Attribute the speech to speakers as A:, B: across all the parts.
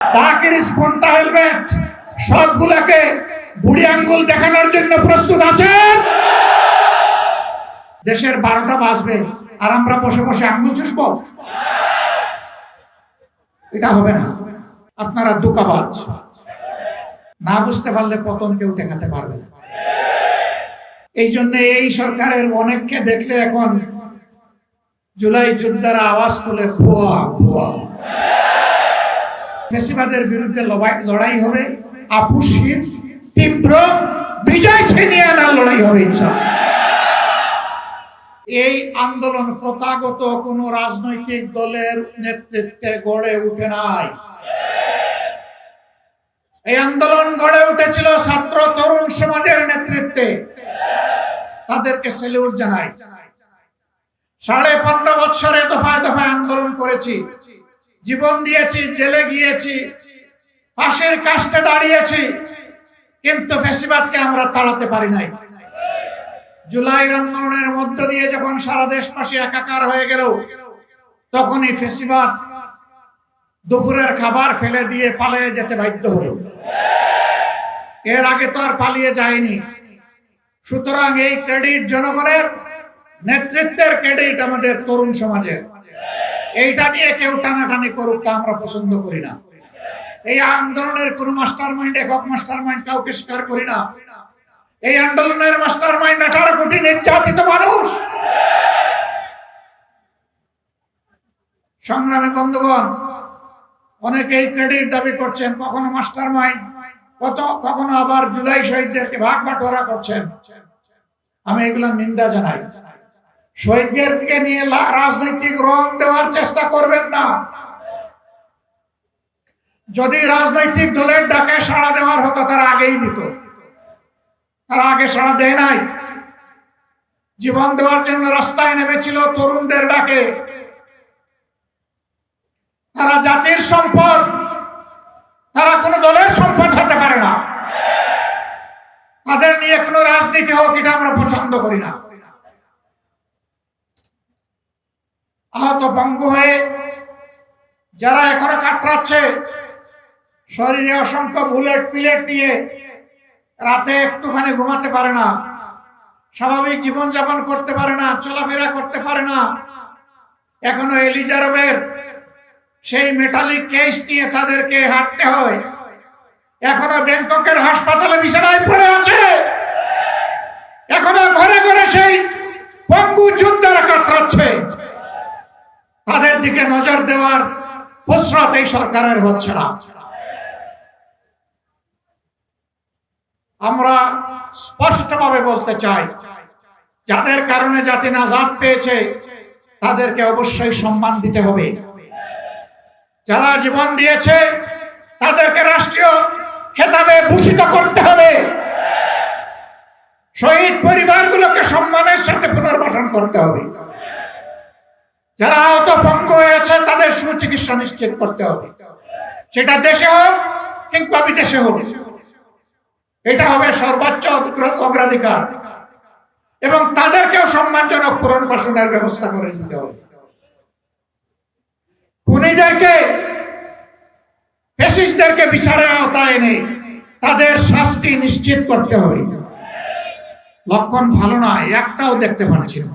A: তাকের স্পন্টা হেলমেট সবগুলাকে বুড়ি আঙ্গুল দেখানোর জন্য প্রস্তুত আছেন? দেশের 12টা বাজবে আর আমরা বসে বসে আঙ্গুল চুষবো? এটা হবে না। আপনারা দুকাবাজ, না বুঝতে পারলে পতন কেউ ঠেকাতে পারবে না। এই জন্য এই সরকারের অনেককে দেখলে এখন জুলাই যোদ্ধারা আওয়াজ তুলে ভুয়া ভুয়া। ফ্যাসিবাদের বিরুদ্ধে লড়াই হবে, আপুসীর তীব্র বিজয় ছিনিয়ে আনার লড়াই হবে ইনশাআল্লাহ। এই আন্দোলন প্রথাগত কোন রাজনৈতিক দলের নেতৃত্বে গড়ে উঠে নাই। এই আন্দোলন গড়ে উঠেছিল ছাত্র তরুণ সমাজের নেতৃত্বে। তাদেরকে স্যালুট জানাই। 15.5 বছরে দফায় দফায় আন্দোলন করেছি, জীবন দিয়েছি, জেলে গিয়েছি, ফাঁসির কাস্টে দাঁড়িয়েছি, কিন্তু ফ্যাসিবাদকে আমরা তাড়াতে পারি নাই। জুলাইয়ের আন্দোলনের মধ্য দিয়ে যখন সারা দেশবাসী একাকার হয়ে গেল, তখনই ফ্যাসিবাদ দুপুরের খাবার ফেলে দিয়ে পালিয়ে যেতে বাধ্য হলো। এর আগে তো আর পালিয়ে যায়নি। সুতরাং এই ক্রেডিট জনগণের, নেতৃত্বের ক্রেডিট আমাদের তরুণ সমাজের। এইটা নিয়ে কেউ টানাটানি করুক, তা আমরা পছন্দ করি না। এই আন্দোলনের কোন মাস্টার মাইন্ড, একক মাস্টার মাইন্ড কাউকে স্বীকার করি না। এই আন্দোলনের মাস্টার মাইন্ড 18 কোটি নির্যাতিত মানুষ। সংগ্রামী বন্ধুগণ, অনেকেই ক্রেডিট দাবি করছেন, কখনো মাস্টার মাইন্ড, কখনো আবার জুলাই শহীদদেরকে ভাগ বাটোয়ারা করছেন। আমি এগুলো নিন্দা জানাই। শহীদদেরকে নিয়ে রাজনৈতিক রং দেওয়ার চেষ্টা করবেন না। যদি রাজনৈতিক দলের ডাকে সাড়া দেওয়ার হতো, তারা আগেই দিত। তারা আগে সাড়া দেয় নাই। জীবন দেওয়ার জন্য রাস্তায় নেমেছিল তরুণদের ডাকে। তারা জাতির সম্পদ, তারা কোন দলের সম্পদ হতে পারে না। তাদের নিয়ে কোন রাজনীতি হোক, এটা আমরা পছন্দ করি না। আহত পঙ্গু হয়ে যারা এখনো কাতরাচ্ছে, শরীরে অসংখ্য বুলেট পিলেট নিয়ে রাতে একটুখানি ঘুমাতে পারে না, স্বাভাবিক জীবনযাপন করতে পারে না, চলাফেরা করতে পারে না, এখনো এলিজাবেথের সেই মেটালিক কেস নিয়ে তাদেরকে হাঁটতে হয়, এখনো ব্যাংককের হাসপাতালে বিছানায় পড়ে আছে, এখনো ঘরে ঘরে সেই পঙ্গু যোদ্ধারা কাতরাচ্ছে। তাদের দিকে নজর দেওয়ার ফুসরত এই সরকারের হচ্ছে না। আমরা স্পষ্টভাবে বলতে চাই, যাদের কারণে জাতি নাজাত পেয়েছে তাদেরকে অবশ্যই সম্মান দিতে হবে। যারা জীবন দিয়েছে তাদেরকে রাষ্ট্রীয় খেতাবে ভূষিত করতে হবে। শহীদ পরিবারগুলোকে সম্মানের সাথে পুনর্বাসন করতে হবে। যারা আহত পঙ্গু হয়েছে তাদের সুচিকিৎসা নিশ্চিত করতে হবে, সেটা দেশে হোক কিংবা বিদেশে হোক। এটা হবে সর্বোচ্চ অগ্রাধিকার, এবং তাদেরকেও সম্মানজনক পুনর্বাসনের ব্যবস্থা করে দিতে হবে। খুনিদেরকে, ফ্যাসিস্টদেরকে বিচারের আওতায় এনে তাদের শাস্তি নিশ্চিত করতে হবে। লক্ষণ ভালো না, একটাও দেখতে পাচ্ছি না।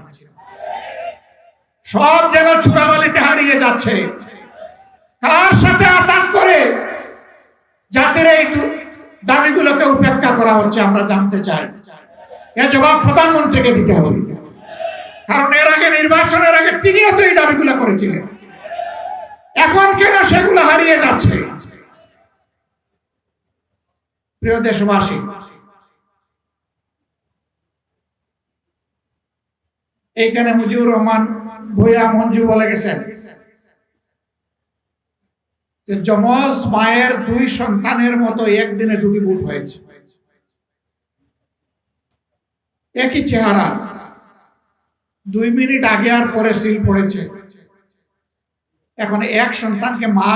A: সব যেন চূড়াবালিতে হারিয়ে যাচ্ছে। কার সাথে আতাত করে জাতির এই দাবিগুলোকে উপেক্ষা করা হচ্ছে আমরা জানতে চাই। এর জবাব প্রধানমন্ত্রীকে দিতে হবে, কারণ এর আগে, নির্বাচনের আগে তিনিও তো এই দাবিগুলো করেছিলেন। এখন কেন সেগুলো হারিয়ে যাচ্ছে? প্রিয় দেশবাসী, এইখানে মুজিবুর রহমান ভূঁইয়া মঞ্জু বলে গেছেন যে যমজ মায়ের 2 সন্তানের মতো একদিনে 2টি ভুল হয়েছে। একই চেহারা, 2 মিনিট আগে আর পরে সিল পড়েছে। এখন এক সন্তানকে মা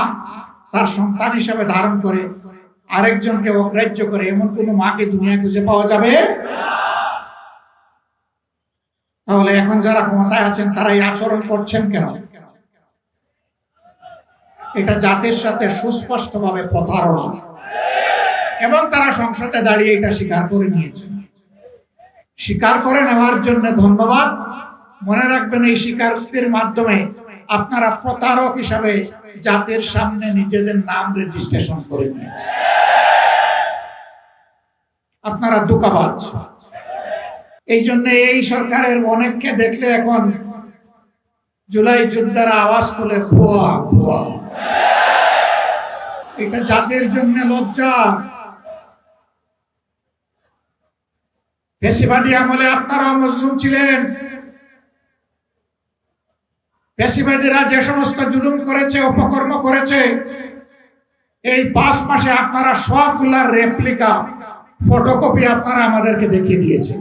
A: তার সন্তান হিসাবে ধারণ করে আরেকজনকে অগ্রাহ্য করে, এমন কোন মাকে দুনিয়ায় খুঁজে পাওয়া যাবে? তাহলে এখন যারা ক্ষমতায় আছেন তারা এই আচরণ করছেন কেন? এটা জাতির সাথে সুস্পষ্টভাবে প্রতারণা, এবং তারা সংসদে দাঁড়িয়ে এটা স্বীকার করে নিয়েছে। স্বীকার করে নেওয়ার জন্য ধন্যবাদ। মনে রাখবেন, এই স্বীকারোক্তির মাধ্যমে আপনারা প্রতারক হিসাবে জাতির সামনে নিজেদের নাম রেজিস্ট্রেশন করে নিয়েছে। আপনারা ধোঁকাবাজ। এই জন্য এই সরকারের অনেককে দেখলে এখন জুলাই যোদ্ধারা আওয়াজ তুলে ভুয়া ভুয়া। এটা জাতির জন্য লজ্জা। ফ্যাসিবাদী আমলে আপনারাও মজলুম ছিলেন। ফ্যাসিবাদীরা যে সমস্ত জুলুম করেছে, অপকর্ম করেছে, এই 5 মাসে আপনারা সবগুলার রেপ্লিকা, ফটোকপি আপনারা আমাদেরকে দেখিয়ে দিয়েছেন।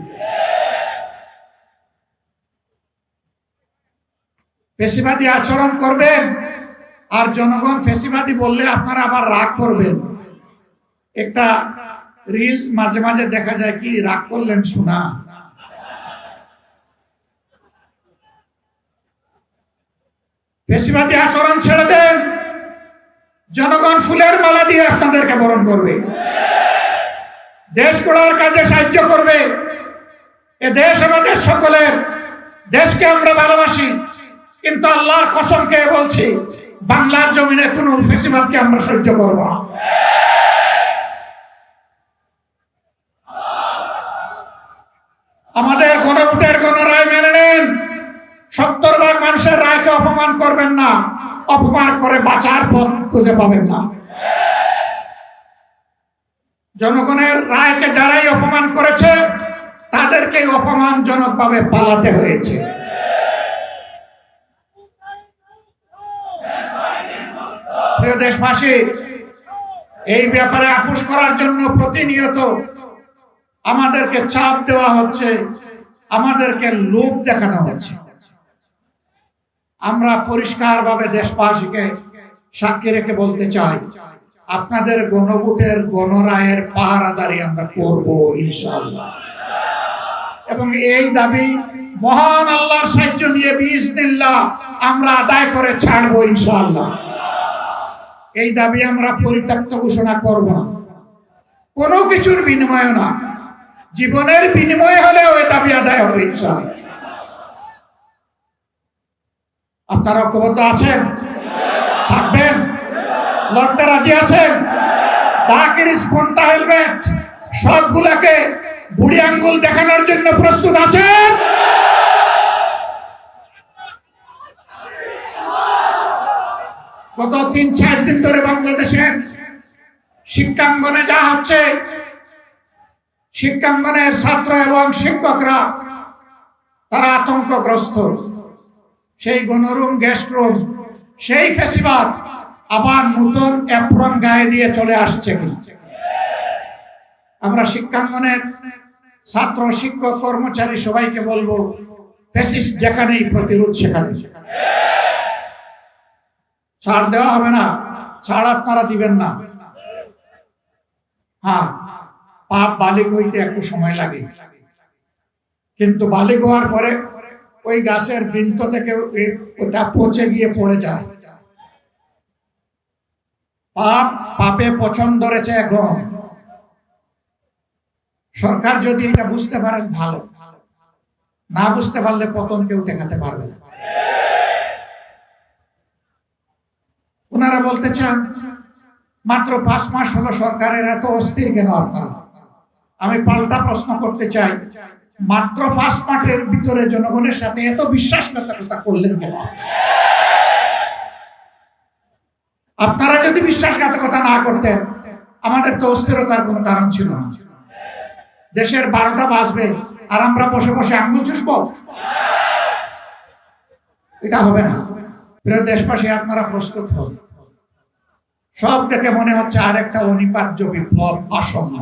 A: ফ্যাসিবাদী আচরণ করবেন, আর জনগণ ফ্যাসিবাদী বললে আপনারা আবার রাগ করবেন। একটা রিলস মাঝে মাঝে দেখা যায়, কি রাগ করলেন শোনা। ফ্যাসিবাদী আচরণ ছেড়ে দেন, জনগণ ফুলের মালা দিয়ে আপনাদেরকে বরণ করবে, দেশ গড়ার কাজে সাহায্য করবে। এ দেশ আমাদের সকলের, দেশকে আমরা ভালোবাসি, কিন্তু আল্লাহর কসম খেয়ে বলছি, বাংলার জমিনে কোনো ফ্যাসিবাদকে আমরা সহ্য করব না। আমাদের গণভোটের গণরায় মেনে নেন। 70 ভাগ মানুষের রায়কে অপমান করবেন না, অপমান করে বাঁচার পথ খুঁজে পাবেন না। জনগণের রায়কে যারাই অপমান করেছে, তাদেরকে অপমানজনকভাবে পালাতে হয়েছে। প্রিয় দেশবাসী, এই ব্যাপারে আপোষ করার জন্য প্রতিনিয়ত আমাদেরকে চাপ দেওয়া হচ্ছে, আমাদেরকে লোভ দেখানো হচ্ছে। আমরা পরিষ্কারভাবে দেশবাসীকে সাক্ষী রেখে বলতে চাই, আপনাদের গণভোটের গণরায়ের পাহারাদারি আমরা করব ইনশাআল্লাহ। এবং এই দাবি মহান আল্লাহর সাহায্য নিয়ে বিইজনিল্লাহ আমরা আদায় করে ছাড়বো ইনশাআল্লাহ। এই দাবি আমরা পরিত্যক্ত ঘোষণা করব না, কোনো কিছুর বিনিময়ে না, জীবনের বিনিময়ে হলেও এই দাবি আদায় হবে ইনশাআল্লাহ। আপনারা ঐক্যবদ্ধ আছেন? থাকবেন? লড়তে রাজি আছেন? দাকির স্পন্টা হেলমেট সবগুলাকে বুড়ি আঙ্গুল দেখানোর জন্য প্রস্তুত আছেন? গত 3-4 দিন ধরে বাংলাদেশের শিক্ষাঙ্গনে যা হচ্ছে, শিক্ষাঙ্গনের ছাত্র এবং শিক্ষকরা তারা আতঙ্কগ্রস্ত। সেই গণরুম, গেস্ট রুম, সেই ফ্যাসিবাদ আবার নতুন অ্যাপ্রন গায়ে দিয়ে চলে আসছে। আমরা শিক্ষাঙ্গনের ছাত্র, শিক্ষক, কর্মচারী সবাইকে বলবো, ফ্যাসিস্ট যেখানেই প্রতিরোধ সেখানে। ছাড় দেওয়া হবে না, ছাড় আপনারা দিবেন না। হ্যাঁ, পাপ বালিক হইতে একটু সময় লাগে, কিন্তু বালিক হওয়ার পরে ওই গাছের বৃন্ত থেকে ওটা পচে গিয়ে পড়ে যায়। পাপ পাপে পছন্দ ধরেছে এখন। সরকার যদি এটা বুঝতে পারেন ভালো, না বুঝতে পারলে পতন কেউ দেখাতে পারবে না। ওনারা বলতে চান মাত্র 5 মাস হলো সরকারের, এত অস্থির কেন আপনারা? আমি পাল্টা প্রশ্ন করতে চাই, মাত্র 5 মাসের ভিতরে জনগণের সাথে এত বিশ্বাসঘাতকতা করলেন কেন? আপনারা যদি বিশ্বাসঘাতকতা না করতেন, আমাদের তো অস্থিরতার কোনো কারণ ছিল না। দেশের 12টা বাজবে আর আমরা বসে বসে আঙ্গুল চুষবো? এটা হবে না। প্রিয় দেশবাসী, আপনারা প্রস্তুত হন। সব থেকে মনে হচ্ছে আরেকটা অনিবার্য বিপ্লব আসন্ন।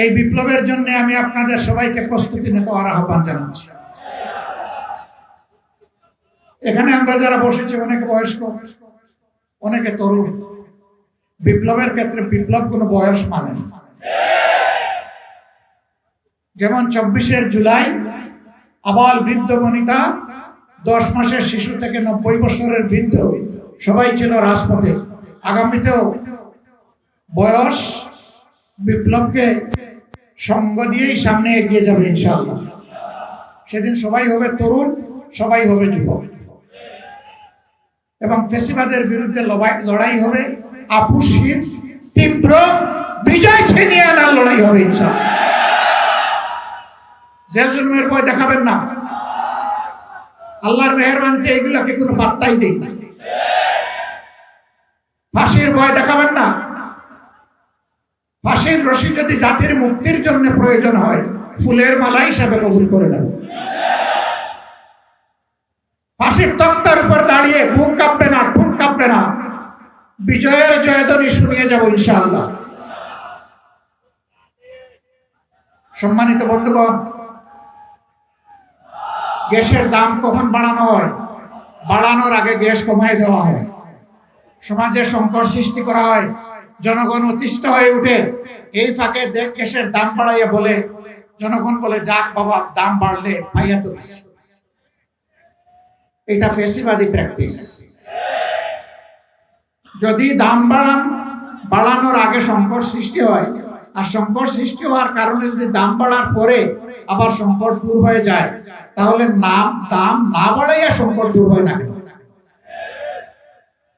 A: এই বিপ্লবের জন্য আমি আপনাদের সবাইকে প্রস্তুতি নিতে আহ্বান জানাচ্ছি। এখানে আমরা যারা বসেছি, অনেকে বয়স্ক, অনেকে তরুণ। বিপ্লবের ক্ষেত্রে বিপ্লব কোনো বয়স মানে না। যেমন 24শে জুলাই আবাল বৃদ্ধ বনিতা 10 মাসের শিশু থেকে 90 বছরের বৃদ্ধ সবাই ছিল রাজপথে। আগামীতেও বয়স বিপ্লবকে সঙ্গ দিয়েই সামনে এগিয়ে যাবে ইনশাআল্লাহ। সেদিন সবাই হবে তরুণ, সবাই হবে যুবক, এবং ফ্যাসিবাদের বিরুদ্ধে লড়াই হবে আপুসহীন, তীব্র, বিজয় ছিনিয়ে আনার লড়াই হবে ইনশাআল্লাহ। জেল জুলুমের ভয় দেখাবেন না। আল্লাহর মেহেরবানিতে এগুলোকে কোনো পাত্তাই দেই না। ফাঁসির ভয় দেখাবেন না। ফাঁসির রশি যদি জাতির মুক্তির জন্য প্রয়োজন হয়, ফুলের মালা হিসাবে কবুল করে দেন। ফাঁসির তক্তার উপর দাঁড়িয়ে বুক কাঁপবে না, ঠোঁট কাঁপবে না, বিজয়ের জয়ধ্বনি শুনিয়ে যাব ইনশাআল্লাহ। সম্মানিত বন্ধুগণ, গ্যাসের দাম কখন বাড়ানো হয়? বাড়ানোর আগে গ্যাস কমায় দেওয়া হয়। সমাজে সংকট সৃষ্টি করা হয়, জনগণ অতিষ্ঠ হয়ে উঠে। এই ফাঁকে গ্যাসের দাম বাড়াইয়া বলে, জনগণ বলে যাক বাবা, দাম বাড়লে পাইয়া তো বেশি। এটা ফ্যাসিবাদী প্র্যাকটিস। যদি দাম বাড়ানোর আগে সংকট সৃষ্টি হয়, আর সংকট সৃষ্টি হওয়ার কারণে যদি দাম বাড়ার পরে আবার সংকট দূর হয়ে যায়, তাহলে দাম না বাড়াইয়া সংকট দূর হয় না কেন?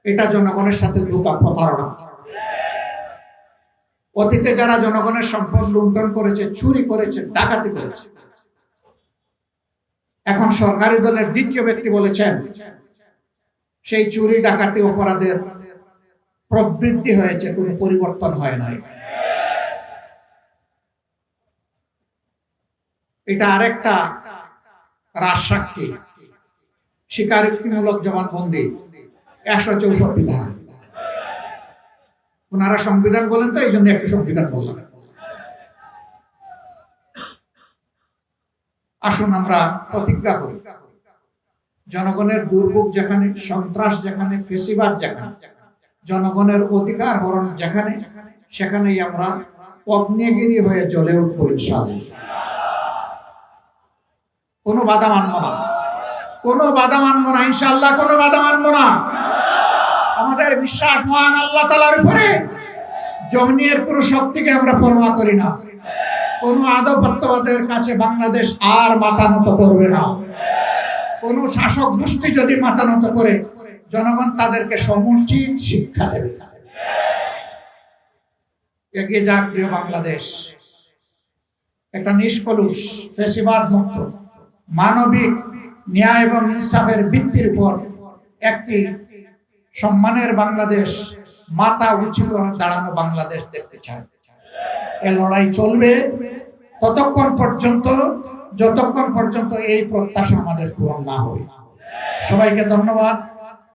A: এটা জনগণের সাথে ধোঁকা, প্রতারণা। অতীতে যারা জনগণের সম্পদ লুণ্ঠন করেছে, চুরি করেছে, ডাকাতি করেছে, এখন সরকারি দলের দ্বিতীয় ব্যক্তি বলেছেন সেই চুরি ডাকাতি অপরাধের প্রবৃদ্ধি হয়েছে, কোনো পরিবর্তন হয় নাই। এটা আরেকটা রাজসাক্ষী, স্বীকারোক্তিমূলক জবানবন্দি 164 ধারা। ওনারা সংবিধান বলেন তো, এই জন্য একটু সংবিধান বললাম। আসুন আমরা প্রতিজ্ঞা করি, জনগণের দুর্ভোগ যেখানে, সন্ত্রাস যেখানে, ফ্যাসিবাদ যেখানে, জনগণের অধিকার হরণ যেখানে, সেখানেই আমরা অগ্নিগিরি হয়ে জ্বলে উঠব ইনশাআল্লাহ। কোনো বাধা মানব না, কোনো বাধা মানব না ইনশাআল্লাহ, কোনো বাধা মানব না। আমাদের বিশ্বাস মহান আল্লাহ তাআলার উপরে। জমিনের কোনো শক্তিকে আমরা পরোয়া করি না। কোন আধিপত্যবাদের কাছে বাংলাদেশ আর মাথা নত করবে না। কোন শাসক গোষ্ঠী যদি মাথা নত করে, জনগণ তাদেরকে সমুচিত শিক্ষা দেবে। এগিয়ে যাক প্রিয় বাংলাদেশ, একটা নিষ্কলুষ, ফ্যাসিবাদ মুক্ত, মানবিক, ন্যায় এবং ইনসাফের ভিত্তির উপর একটি সম্মানের বাংলাদেশ, মাথা উঁচু করে দাঁড়ানো বাংলাদেশ দেখতে চায়। এ লড়াই চলবে ততক্ষণ পর্যন্ত, যতক্ষণ পর্যন্ত এই প্রত্যাশা আমাদের পূরণ না হয়। সবাইকে ধন্যবাদ।